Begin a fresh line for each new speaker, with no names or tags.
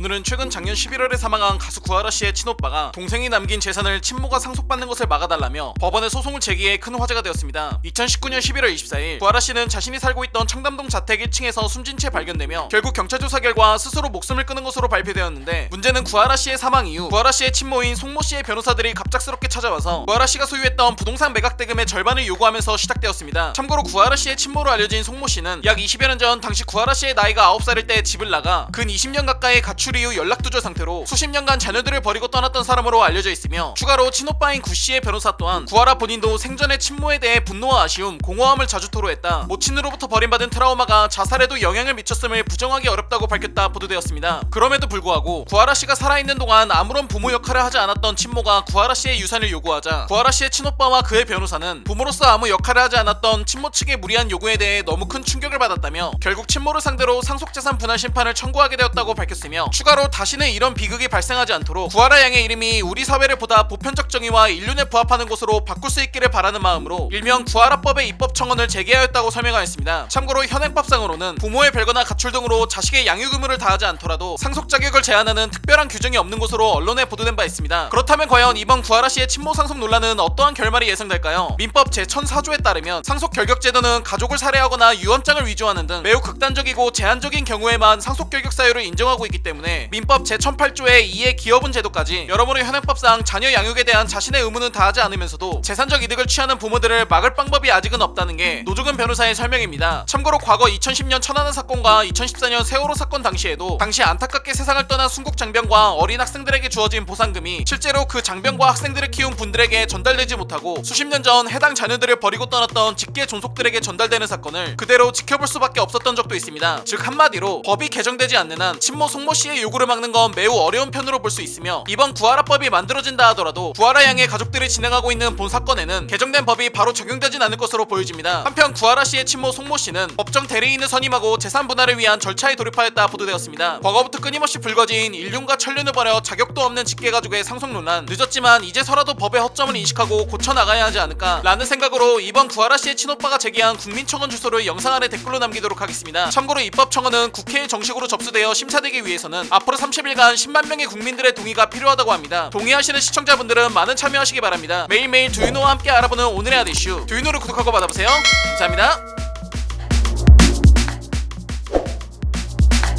오늘은 최근 작년 11월에 사망한 가수 구하라 씨의 친오빠가 동생이 남긴 재산을 친모가 상속받는 것을 막아달라며 법원에 소송을 제기해 큰 화제가 되었습니다. 2019년 11월 24일 구하라 씨는 자신이 살고 있던 청담동 자택 1층에서 숨진 채 발견되며 결국 경찰 조사 결과 스스로 목숨을 끊은 것으로 발표되었는데, 문제는 구하라 씨의 사망 이후 구하라 씨의 친모인 송모 씨의 변호사들이 갑작스럽게 찾아와서 구하라 씨가 소유했던 부동산 매각 대금의 절반을 요구하면서 시작되었습니다. 참고로 구하라 씨의 친모로 알려진 송모 씨는 약 20여 년 전 당시 구하라 씨의 나이가 9살일 때 집을 나가 근 20년 가까이 가출 이후 연락두절 상태로 수십 년간 자녀들을 버리고 떠났던 사람으로 알려져 있으며, 추가로 친오빠인 구 씨의 변호사 또한 구하라 본인도 생전에 친모에 대해 분노와 아쉬움, 공허함을 자주 토로했다, 모친으로부터 버림받은 트라우마가 자살에도 영향을 미쳤음을 부정하기 어렵다고 밝혔다 보도되었습니다. 그럼에도 불구하고 구하라 씨가 살아있는 동안 아무런 부모 역할을 하지 않았던 친모가 구하라 씨의 유산을 요구하자 구하라 씨의 친오빠와 그의 변호사는 부모로서 아무 역할을 하지 않았던 친모 측의 무리한 요구에 대해 너무 큰 충격을 받았다며 결국 친모를 상대로 상속재산 분할 심판을 청구하게 되었다고 밝혔으며, 추가로 다시는 이런 비극이 발생하지 않도록 구하라 양의 이름이 우리 사회를 보다 보편적 정의와 인륜에 부합하는 곳으로 바꿀 수 있기를 바라는 마음으로 일명 구하라법의 입법 청원을 제기하였다고 설명하였습니다. 참고로 현행법상으로는 부모의 별거나 가출 등으로 자식의 양육 의무를 다하지 않더라도 상속 자격을 제한하는 특별한 규정이 없는 것으로 언론에 보도된 바 있습니다. 그렇다면 과연 이번 구하라 씨의 친모 상속 논란은 어떠한 결말이 예상될까요? 민법 제1004조에 따르면 상속 결격 제도는 가족을 살해하거나 유언장을 위조하는 등 매우 극단적이고 제한적인 경우에만 상속 결격 사유를 인정하고 있기 때문에 민법 제1008조의 2의 기여분 제도까지 여러모로 현행법상 자녀 양육에 대한 자신의 의무는 다하지 않으면서도 재산적 이득을 취하는 부모들을 막을 방법이 아직은 없다는 게 노조근 변호사의 설명입니다. 참고로 과거 2010년 천안함 사건과 2014년 세월호 사건 당시에도 당시 안타깝게 세상을 떠난 순국 장병과 어린 학생들에게 주어진 보상금이 실제로 그 장병과 학생들을 키운 분들에게 전달되지 못하고 수십 년 전 해당 자녀들을 버리고 떠났던 직계 존속들에게 전달되는 사건을 그대로 지켜볼 수밖에 없었던 적도 있습니다. 즉 한마디로 법이 개정되지 않는 한 친모 송모 씨의 요구를 막는 건 매우 어려운 편으로 볼 수 있으며, 이번 구하라법이 만들어진다 하더라도 구하라 양의 가족들이 진행하고 있는 본 사건에는 개정된 법이 바로 적용되진 않을 것으로 보여집니다. 한편 구하라 씨의 친모 송모 씨는 법정 대리인을 선임하고 재산 분할을 위한 절차에 돌입하였다 보도되었습니다. 과거부터 끊임없이 불거진 인륜과 천륜을 버려 자격도 없는 직계가족의 상속 논란, 늦었지만 이제서라도 법의 허점을 인식하고 고쳐나가야 하지 않을까 라는 생각으로 이번 구하라 씨의 친오빠가 제기한 국민청원 주소를 영상 아래 댓글로 남기도록 하겠습니다. 참고로 입법청원은 국회에 정식으로 접수되어 심사되기 위해서는 앞으로 30일간 10만 명의 국민들의 동의가 필요하다고 합니다. 동의하시는 시청자분들은 많은 참여하시기 바랍니다. 매일매일 두유노와 함께 알아보는 오늘의 핫 이슈, 두유노를 구독하고 받아보세요. 감사합니다.